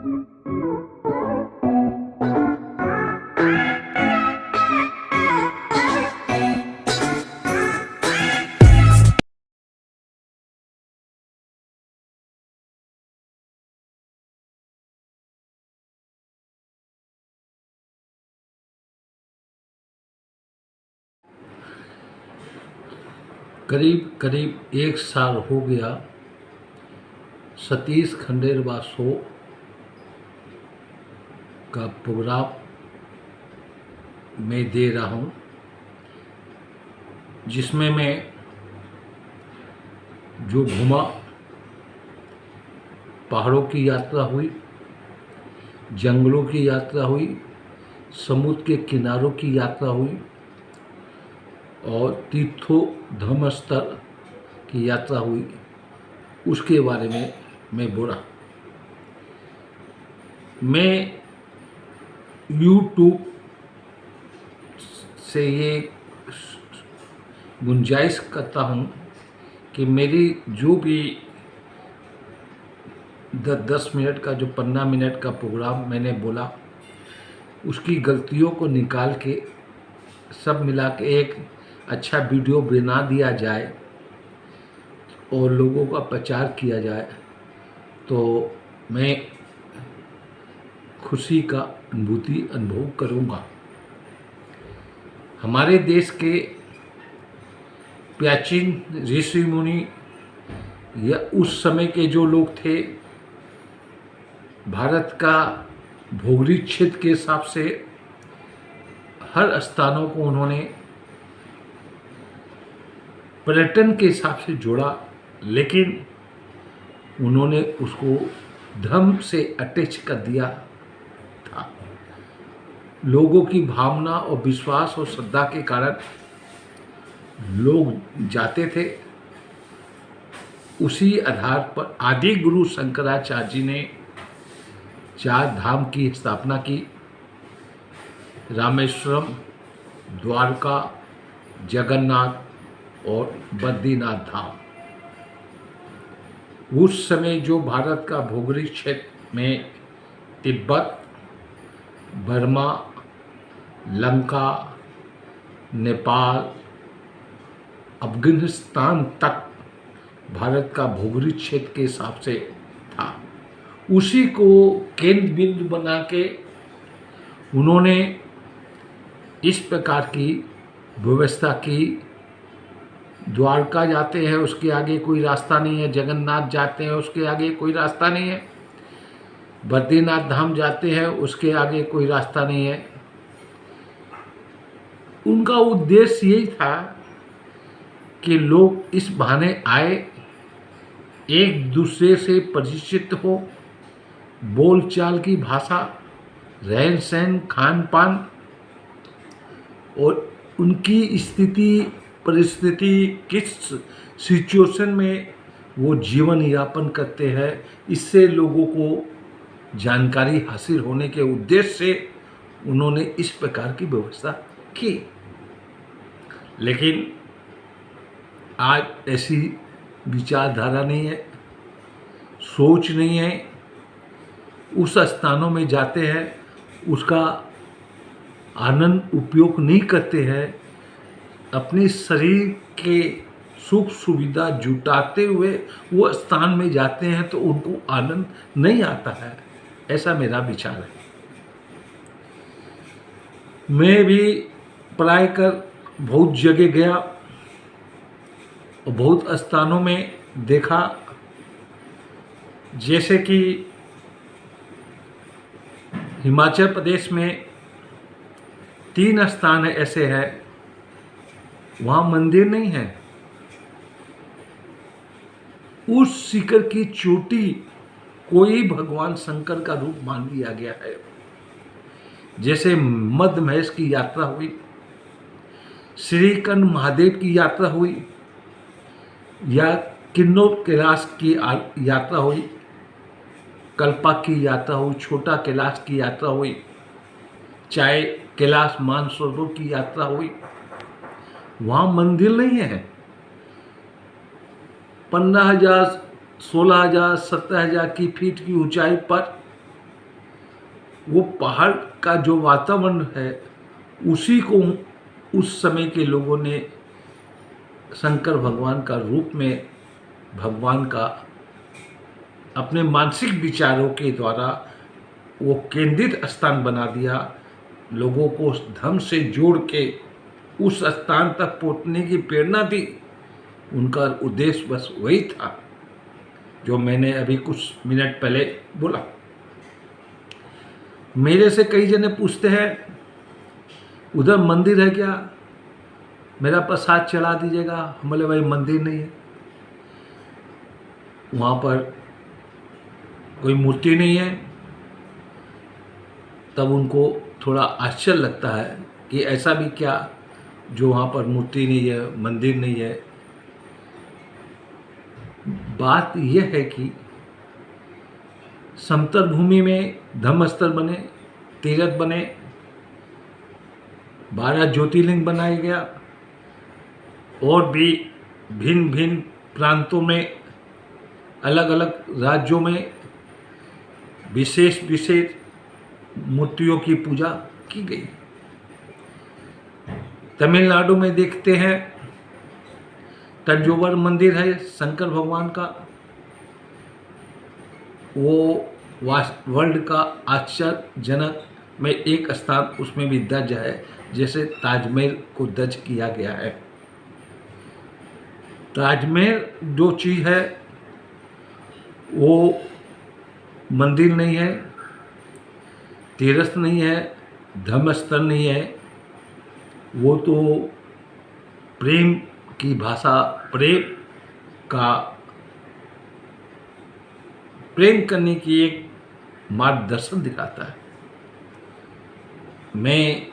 करीब करीब 1 साल हो गया सतीश खंडेलवाल शो का प्रोग्राम मैं दे रहा हूँ, जिसमें मैं जो घूमा, पहाड़ों की यात्रा हुई, जंगलों की यात्रा हुई, समुद्र के किनारों की यात्रा हुई और तीर्थों धर्मस्थल की यात्रा हुई, उसके बारे में मैं बोला। मैं YouTube से ये गुंजाइश करता हूँ कि मेरी जो भी 10 मिनट का, जो 15 मिनट का प्रोग्राम मैंने बोला, उसकी गलतियों को निकाल के सब मिला के एक अच्छा वीडियो बना दिया जाए और लोगों का प्रचार किया जाए, तो मैं खुशी का अनुभव करूँगा। हमारे देश के प्राचीन ऋषि मुनि या उस समय के जो लोग थे, भारत का भौगोलिक क्षेत्र के हिसाब से हर स्थानों को उन्होंने पर्यटन के हिसाब से जोड़ा, लेकिन उन्होंने उसको धर्म से अटैच कर दिया था। लोगों की भावना और विश्वास और श्रद्धा के कारण लोग जाते थे। उसी आधार पर आदि गुरु शंकराचार्य जी ने 4 धाम की स्थापना की: रामेश्वरम, द्वारका, जगन्नाथ और बद्रीनाथ धाम। उस समय जो भारत का भौगोलिक क्षेत्र में तिब्बत, बर्मा, लंका, नेपाल, अफगानिस्तान तक भारत का भौगोलिक क्षेत्र के हिसाब से था, उसी को केंद्र बिंदु बना के उन्होंने इस प्रकार की व्यवस्था की। द्वारका जाते हैं, उसके आगे कोई रास्ता नहीं है। जगन्नाथ जाते हैं, उसके आगे कोई रास्ता नहीं है। बद्रीनाथ धाम जाते हैं, उसके आगे कोई रास्ता नहीं है। उनका उद्देश्य यही था कि लोग इस बहाने आए, एक दूसरे से परिचित हो, बोलचाल की भाषा, रहन सहन, खान पान और उनकी स्थिति परिस्थिति, किस सिचुएशन में वो जीवन यापन करते हैं, इससे लोगों को जानकारी हासिल होने के उद्देश्य से उन्होंने इस प्रकार की व्यवस्था की। लेकिन आज ऐसी विचारधारा नहीं है, सोच नहीं है। उस स्थानों में जाते हैं, उसका आनंद उपयोग नहीं करते हैं, अपने शरीर के सुख सुविधा जुटाते हुए वो स्थान में जाते हैं तो उनको आनंद नहीं आता है। ऐसा मेरा विचार है। मैं भी पढ़ाई कर बहुत जगह गया और बहुत स्थानों में देखा, जैसे कि हिमाचल प्रदेश में 3 स्थान ऐसे हैं, वहाँ मंदिर नहीं है। उस शिखर की चोटी कोई भगवान शंकर का रूप मान लिया गया है। जैसे मध्य महेश की यात्रा हुई, श्रीकंठ महादेव की यात्रा हुई, या किन्नौर कैलाश की यात्रा हुई, कल्पा की यात्रा हुई, छोटा कैलाश की यात्रा हुई, चाहे कैलाश मानसरोवर की यात्रा हुई, वहाँ मंदिर नहीं है। 15,000, 16,000, 17,000 की फीट की ऊंचाई पर वो पहाड़ का जो वातावरण है उसी को उस समय के लोगों ने शंकर भगवान का रूप में भगवान का अपने मानसिक विचारों के द्वारा वो केंद्रित स्थान बना दिया। लोगों को उस धर्म से जोड़ के उस स्थान तक पहुंचने की प्रेरणा दी। उनका उद्देश्य बस वही था जो मैंने अभी कुछ मिनट पहले बोला। मेरे से कई जने पूछते हैं उधर मंदिर है क्या, मेरा प्रसाद चढ़ा दीजिएगा। हम बोले भाई मंदिर नहीं है, वहाँ पर कोई मूर्ति नहीं है। तब उनको थोड़ा आश्चर्य लगता है कि ऐसा भी क्या जो वहाँ पर मूर्ति नहीं है, मंदिर नहीं है। बात यह है कि समतल भूमि में धर्मस्थल बने, तीर्थ बने, 12 ज्योतिर्लिंग बनाया गया और भी भिन्न भिन्न प्रांतों में, अलग अलग राज्यों में विशेष विशेष मूर्तियों की पूजा की गई। तमिलनाडु में देखते हैं तंजौर मंदिर है शंकर भगवान का, वो वर्ल्ड का आश्चर्यजनक में एक स्थान उसमें भी दर्ज है, जैसे ताजमहल को दर्ज किया गया है। ताजमहल जो चीज़ है वो मंदिर नहीं है, तीर्थ नहीं है, धर्मस्थल नहीं है, वो तो प्रेम की भाषा, प्रेम करने की एक मार्गदर्शन दिखाता है। मैं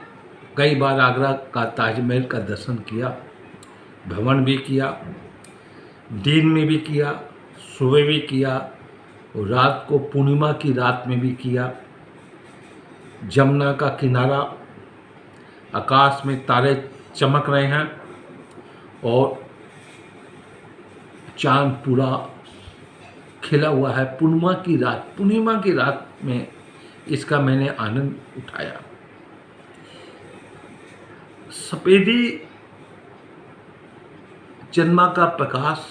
कई बार आगरा का ताजमहल का दर्शन किया, भ्रमण भी किया, दिन में भी किया, सुबह भी किया और रात को पूर्णिमा की रात में भी किया। जमुना का किनारा, आकाश में तारे चमक रहे हैं और चांद पूरा खिला हुआ है। पूर्णिमा की रात में इसका मैंने आनंद उठाया। सफेदी चंद्रमा का प्रकाश,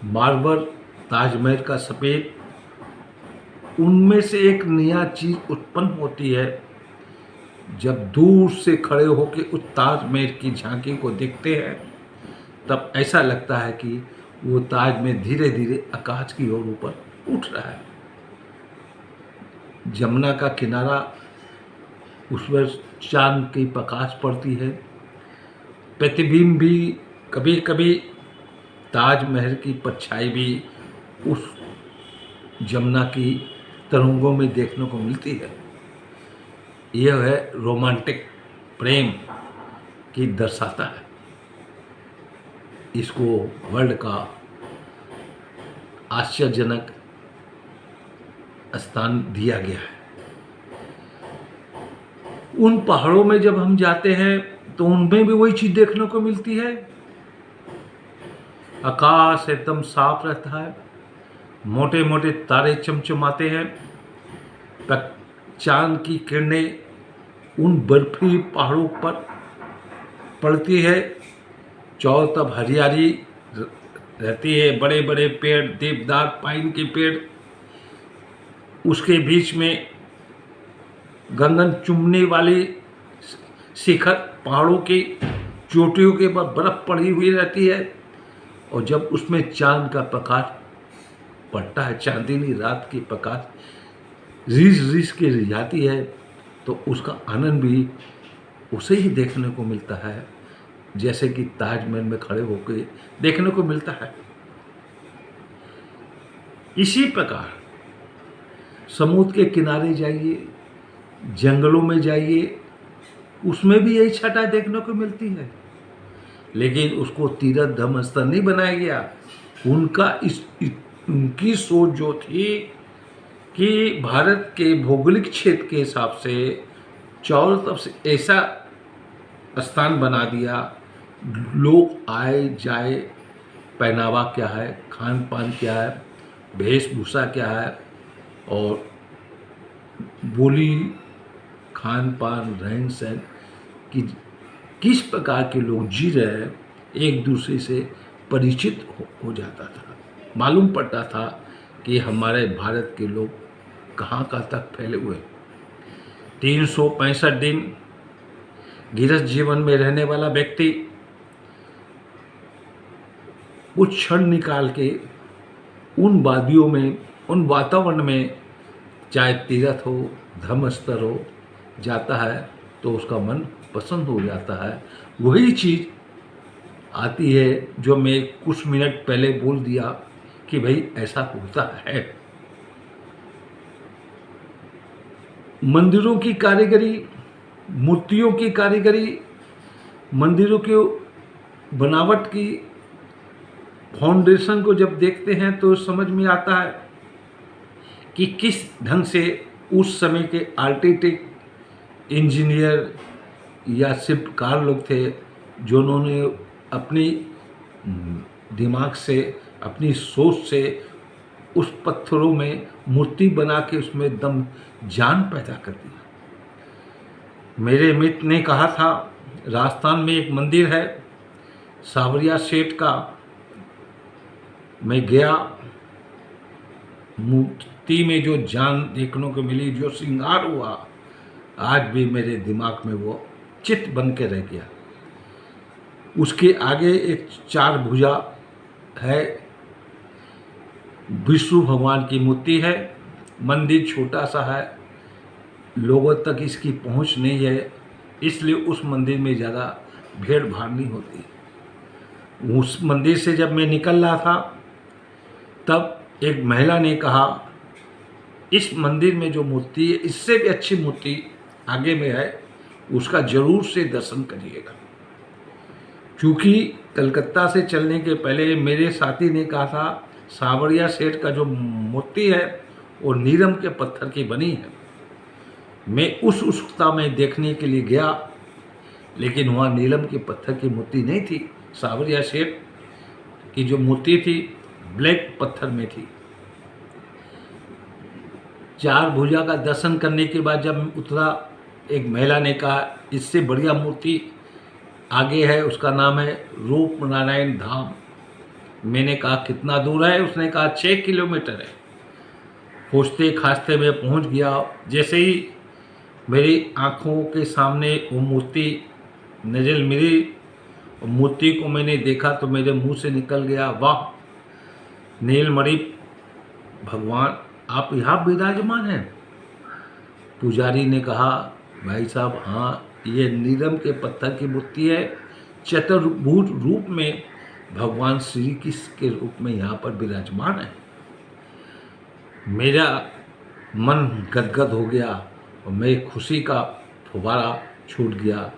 मार्बल, ताजमहल का सफ़ेद, उनमें से एक नया चीज़ उत्पन्न होती है। जब दूर से खड़े होकर उस ताजमहल की झांकी को देखते हैं तब ऐसा लगता है कि वो ताजमहल धीरे धीरे आकाश की ओर ऊपर उठ रहा है। जमुना का किनारा, उस पर चांद की प्रकाश पड़ती है, प्रतिबिंब भी, कभी कभी ताजमहल की परछाई भी उस जमुना की तरंगों में देखने को मिलती है। यह है रोमांटिक प्रेम की दर्शाता है। इसको वर्ल्ड का आश्चर्यजनक स्थान दिया गया है। उन पहाड़ों में जब हम जाते हैं तो उनमें भी वही चीज़ देखने को मिलती है। आकाश एकदम साफ रहता है, मोटे मोटे तारे चमचमाते हैं, चांद की किरणें उन बर्फीली पहाड़ों पर पड़ती है। चारों तरफ हरियाली रहती है, बड़े बड़े पेड़, देवदार, पाइन के पेड़, उसके बीच में गगन चुम्बने वाली शिखर, पहाड़ों की चोटियों के ऊपर बर्फ पड़ी हुई रहती है और जब उसमें चांद का प्रकाश पड़ता है, चांदनी रात की प्रकाश रीस के रिझाती है, तो उसका आनंद भी उसे ही देखने को मिलता है जैसे कि ताजमहल में खड़े होकर देखने को मिलता है। इसी प्रकार समुद्र के किनारे जाइए, जंगलों में जाइए, उसमें भी यही छटा देखने को मिलती है, लेकिन उसको तीर्थ धर्म स्थल नहीं बनाया गया। उनकी सोच जो थी कि भारत के भौगोलिक क्षेत्र के हिसाब से चारों तरफ से ऐसा स्थान बना दिया, लोग आए जाए, पहनावा क्या है, खान पान क्या है, वेशभूषा क्या है और बोली, खान पान, रहन सहन कि किस प्रकार के लोग जी रहे हैं, एक दूसरे से परिचित हो जाता था। मालूम पड़ता था कि हमारे भारत के लोग कहाँ कहाँ तक फैले हुए। 365 दिन गृहस्थ जीवन में रहने वाला व्यक्ति कुछ क्षण निकाल के उन वादियों में, उन वातावरण में, चाहे तीर्थ हो, धर्मस्थल हो, जाता है तो उसका मन पसंद हो जाता है। वही चीज़ आती है जो मैं कुछ मिनट पहले बोल दिया कि भाई ऐसा होता है। मंदिरों की कारीगरी, मूर्तियों की कारीगरी, मंदिरों की बनावट की फाउंडेशन को जब देखते हैं तो समझ में आता है कि किस ढंग से उस समय के आर्किटेक्ट, इंजीनियर या शिल्पकार लोग थे जिन्होंने अपनी दिमाग से, अपनी सोच से उस पत्थरों में मूर्ति बना के उसमें एकदम जान पैदा कर दिया। मेरे मित्र ने कहा था, राजस्थान में एक मंदिर है सावरिया सेठ का, मैं गया, मूर्ति में जो जान देखने को मिली, जो श्रृंगार हुआ, आज भी मेरे दिमाग में वो चित्र बन के रह गया। उसके आगे एक 4 भुजा है, विष्णु भगवान की मूर्ति है। मंदिर छोटा सा है, लोगों तक इसकी पहुंच नहीं है, इसलिए उस मंदिर में ज़्यादा भीड़ भाड़ नहीं होती। उस मंदिर से जब मैं निकल रहा था तब एक महिला ने कहा, इस मंदिर में जो मूर्ति है इससे भी अच्छी मूर्ति आगे में है, उसका जरूर से दर्शन करिएगा। क्योंकि कलकत्ता से चलने के पहले मेरे साथी ने कहा था सावरिया सेठ का जो मूर्ति है वो नीलम के पत्थर की बनी है। मैं उस उत्सुकता में देखने के लिए गया, लेकिन वहाँ नीलम के पत्थर की मूर्ति नहीं थी। सावरिया सेठ की जो मूर्ति थी ब्लैक पत्थर में थी। 4 भुजा का दर्शन करने के बाद जब उतरा, एक महिला ने कहा इससे बढ़िया मूर्ति आगे है, उसका नाम है रूप नारायण धाम। मैंने कहा कितना दूर है? उसने कहा 6 किलोमीटर है। खोजते खाजते मैं पहुंच गया। जैसे ही मेरी आँखों के सामने वो मूर्ति नजर मिली, मूर्ति को मैंने देखा तो मेरे मुंह से निकल गया, वाह नीलमणि भगवान आप यहाँ विराजमान हैं। पुजारी ने कहा, भाई साहब हाँ, ये नीलम के पत्थर की मूर्ति है, चतुर्भुज रूप में भगवान श्री कृष्ण के रूप में यहाँ पर विराजमान है। मेरा मन गदगद हो गया और मैं खुशी का फुवारा छूट गया।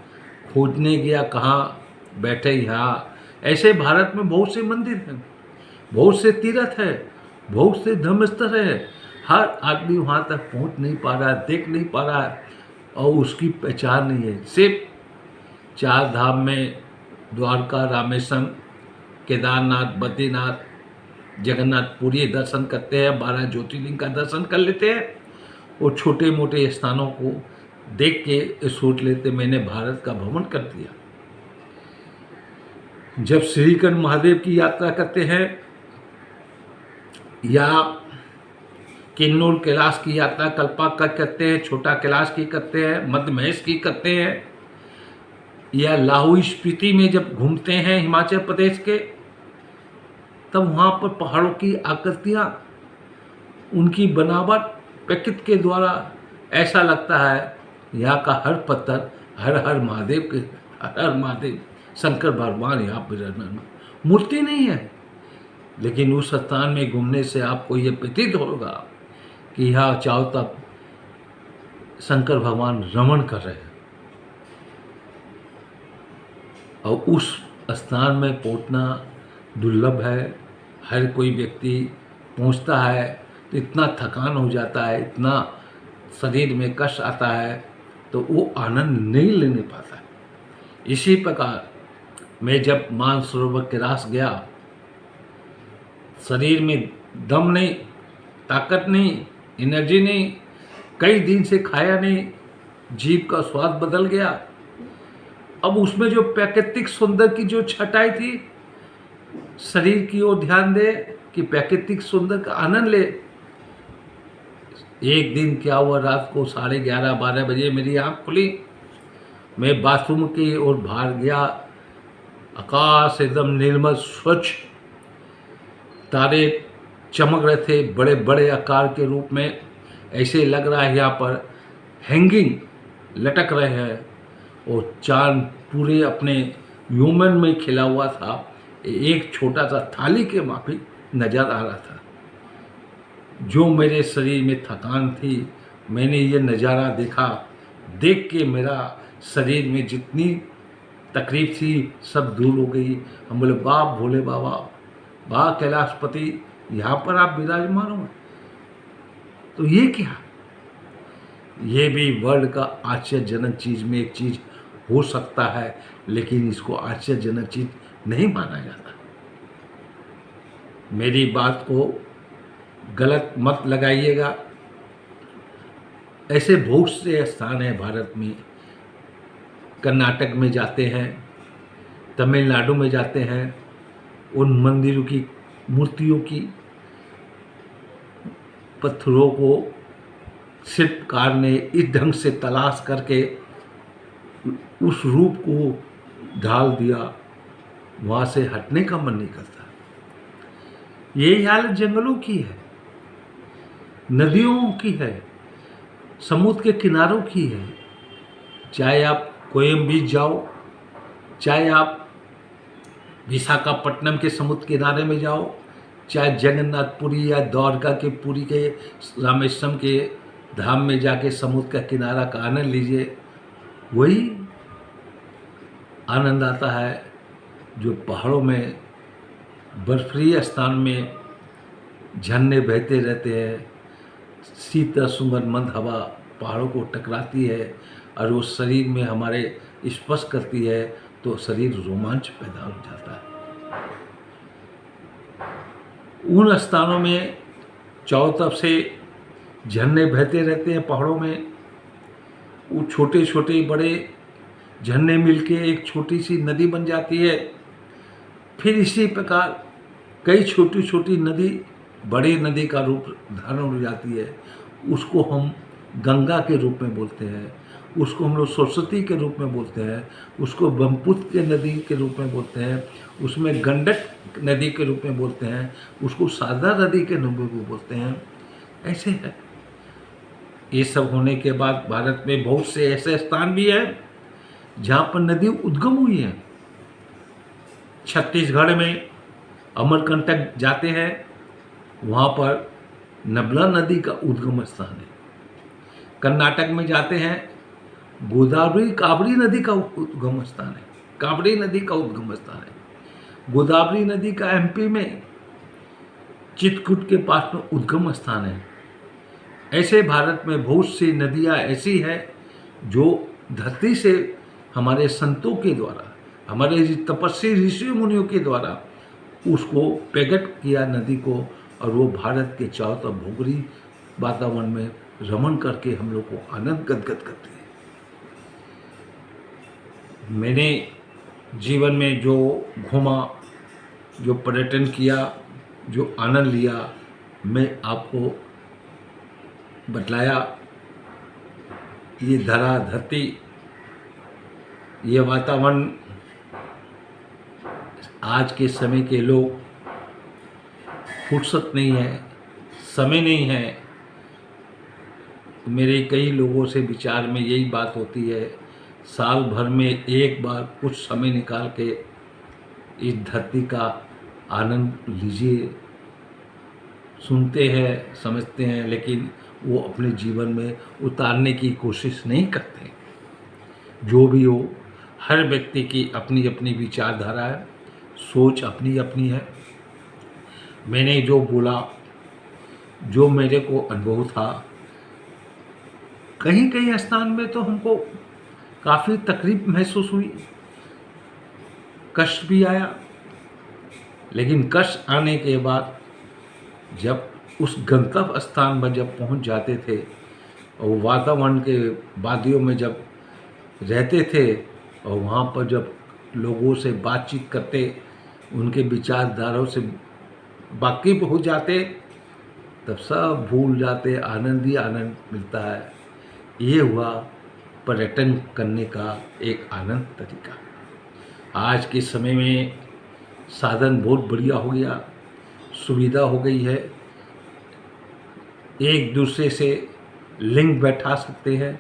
खोजने गया, कहाँ बैठे यहाँ। ऐसे भारत में बहुत से मंदिर हैं, बहुत से तीर्थ है, बहुत से धर्मस्थल है, हर आदमी वहाँ तक पहुँच नहीं पा रहा है, देख नहीं पा रहा है और उसकी पहचान नहीं है। सिर्फ 4 धाम में द्वारका, रामेश्वरम, केदारनाथ, बद्रीनाथ, जगन्नाथपुरी दर्शन करते हैं, 12 ज्योतिर्लिंग का दर्शन कर लेते हैं और छोटे मोटे स्थानों को देख के सोच लेते मैंने भारत का भ्रमण कर दिया। जब श्रीकंठ महादेव की यात्रा करते हैं या किन्नौर कैलाश की यात्रा कल्पा का करते हैं, छोटा कैलाश की करते हैं, मध्य महेश की करते हैं, या लाहौल स्पीति में जब घूमते हैं हिमाचल प्रदेश के, तब वहाँ पर पहाड़ों की आकृतियाँ, उनकी बनावट प्रकृति के द्वारा ऐसा लगता है यहाँ का हर पत्थर हर हर महादेव के, हर हर महादेव शंकर भगवान यहाँ पर मूर्ति नहीं है, लेकिन उस स्थान में घूमने से आपको ये प्रतीत होगा कि यहाँ चारों तरफ शंकर भगवान रमण कर रहे हैं। और उस स्थान में पहुंचना दुर्लभ है, हर कोई व्यक्ति पहुंचता है तो इतना थकान हो जाता है, इतना शरीर में कष्ट आता है तो वो आनंद नहीं लेने पाता है। इसी प्रकार मैं जब मानसरोवर कैलाश गया, शरीर में दम नहीं, ताकत नहीं, एनर्जी नहीं, कई दिन से खाया नहीं, जीभ का स्वाद बदल गया। अब उसमें जो प्राकृतिक सुंदर की जो छटाई थी, शरीर की ओर ध्यान दे कि प्राकृतिक सुंदर का आनंद ले। एक दिन क्या हुआ, रात को 11:30-12 बजे मेरी आँख खुली, मैं बाथरूम की ओर बाहर गया। आकाश एकदम निर्मल स्वच्छ, तारे चमक रहे थे बड़े बड़े आकार के रूप में। ऐसे लग रहा है यहाँ पर हैंगिंग लटक रहे हैं, और चांद पूरे अपने ह्यूमन में खिला हुआ था, एक छोटा सा थाली के माफिक नजर आ रहा था। जो मेरे शरीर में थकान थी, मैंने ये नज़ारा देखा। देख के मेरा शरीर में जितनी तकलीफ थी सब दूर हो गई। हम बोले, वाह भोले बाबा, वाह कैलाशपति, यहाँ पर आप विराजमान हो। तो ये क्या, ये भी वर्ल्ड का आश्चर्यजनक चीज़ में एक चीज़ हो सकता है, लेकिन इसको आश्चर्यजनक चीज़ नहीं माना जाता। मेरी बात को गलत मत लगाइएगा। ऐसे बहुत से स्थान हैं भारत में। कर्नाटक में जाते हैं, तमिलनाडु में जाते हैं, उन मंदिरों की मूर्तियों की पत्थरों को शिल्पकार ने इस ढंग से तलाश करके उस रूप को ढाल दिया, वहाँ से हटने का मन नहीं करता। यही हालत जंगलों की है, नदियों की है, समुद्र के किनारों की है। चाहे आप कोयम बीच जाओ, चाहे आप विशाखापट्टनम के समुद्र किनारे में जाओ, चाहे जगन्नाथपुरी या द्वारका के पुरी के रामेश्वरम के धाम में जाके समुद्र का किनारा का आनंद लीजिए, वही आनंद आता है जो पहाड़ों में बर्फीले स्थान में झरने बहते रहते हैं, शीतल सुगंध मंद हवा पहाड़ों को टकराती है और वो शरीर में हमारे स्पर्श करती है, तो शरीर रोमांच पैदा हो जाता है। उन स्थानों में चारों तरफ से झरने बहते रहते हैं पहाड़ों में, वो छोटे छोटे बड़े झरने मिलके एक छोटी सी नदी बन जाती है। फिर इसी प्रकार कई छोटी छोटी नदी बड़ी नदी का रूप धारण हो जाती है। उसको हम गंगा के रूप में बोलते हैं, उसको हम लोग सरस्वती के रूप में बोलते हैं, उसको ब्रह्मपुत्र के नदी के रूप में बोलते हैं, उसमें गंडक नदी के रूप में बोलते हैं, उसको शारदा नदी के रूप में बोलते हैं। ऐसे है। ये सब होने के बाद भारत में बहुत से ऐसे स्थान भी हैं जहाँ पर नदी उद्गम हुई है। छत्तीसगढ़ में अमरकंटक जाते हैं, वहाँ पर नर्मदा नदी का उद्गम स्थान है। कर्नाटक में जाते हैं, गोदावरी कावड़ी नदी का उद्गम स्थान है, कावड़ी नदी का उद्गम स्थान है। गोदावरी नदी का एमपी में चित्रकूट के पास में उद्गम स्थान है। ऐसे भारत में बहुत सी नदियाँ ऐसी हैं जो धरती से हमारे संतों के द्वारा, हमारे तपस्वी ऋषि मुनियों के द्वारा उसको प्रकट किया नदी को, और वो भारत के चारों तरफ भौगोलिक वातावरण में रमण करके हम लोग को आनंद गदगद करते हैं। मैंने जीवन में जो घूमा, जो पर्यटन किया, जो आनंद लिया, मैं आपको बतलाया। ये धरा धरती, ये वातावरण, आज के समय के लोग फुर्सत नहीं है, समय नहीं है। मेरे कई लोगों से विचार में यही बात होती है, साल भर में एक बार कुछ समय निकाल के इस धरती का आनंद लीजिए। सुनते हैं, समझते हैं, लेकिन वो अपने जीवन में उतारने की कोशिश नहीं करते। जो भी हो, हर व्यक्ति की अपनी अपनी विचारधारा है, सोच अपनी अपनी है। मैंने जो बोला, जो मेरे को अनुभव था, कहीं कहीं स्थान में तो हमको काफ़ी तकलीफ महसूस हुई, कष्ट भी आया, लेकिन कष्ट आने के बाद जब उस गंतव्य स्थान पर जब पहुंच जाते थे, और वो वातावरण के वादियों में जब रहते थे और वहाँ पर जब लोगों से बातचीत करते, उनके विचारधाराओं से वाकिफ हो जाते, तब सब भूल जाते, आनंद ही आनंद मिलता है। ये हुआ पर्यटन करने का एक आनंद तरीका। आज के समय में साधन बहुत बढ़िया हो गया, सुविधा हो गई है, एक दूसरे से लिंक बैठा सकते हैं।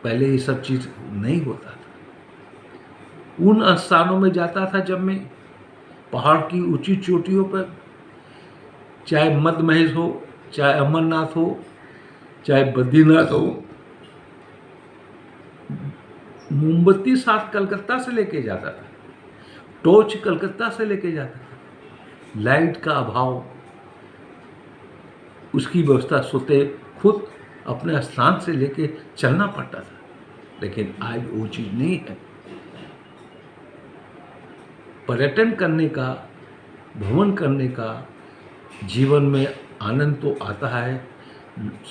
पहले ये सब चीज़ नहीं होता था। उन स्थानों में जाता था जब मैं पहाड़ की ऊंची चोटियों पर, चाहे मद महेश हो, चाहे अमरनाथ हो, चाहे बद्रीनाथ हो, मोमबत्ती साथ कलकत्ता से लेके जाता था, टॉर्च कलकत्ता से लेके जाता था। लाइट का अभाव, उसकी व्यवस्था सोते खुद अपने स्थान से लेके चलना पड़ता था। लेकिन आज वो चीज़ नहीं है। पर्यटन करने का, भ्रमण करने का जीवन में आनंद तो आता है,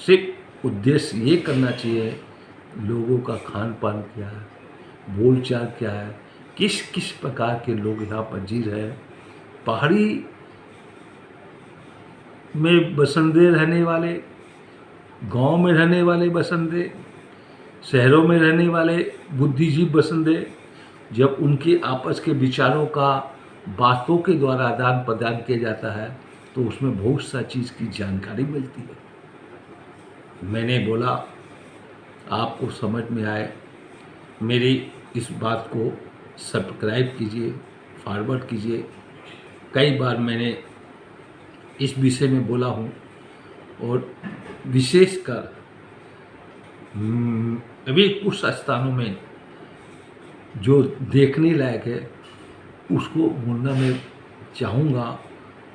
सिर्फ उद्देश्य ये करना चाहिए लोगों का खान पान क्या है, बोलचाल क्या है, किस किस प्रकार के लोग यहाँ पर जी रहे हैं। पहाड़ी में बसंदे रहने वाले, गांव में रहने वाले बसंदे, शहरों में रहने वाले बुद्धिजीवी बसंदे, जब उनके आपस के विचारों का बातों के द्वारा आदान प्रदान किया जाता है तो उसमें बहुत सा चीज़ की जानकारी मिलती है। मैंने बोला आपको समझ में आए, मेरी इस बात को सब्सक्राइब कीजिए, फॉरवर्ड कीजिए। कई बार मैंने इस विषय में बोला हूँ और विशेषकर अभी कुछ स्थानों में जो देखने लायक है उसको बोलना मैं चाहूँगा।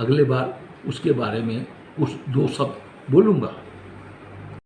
अगले बार उसके बारे में कुछ दो शब्द बोलूँगा।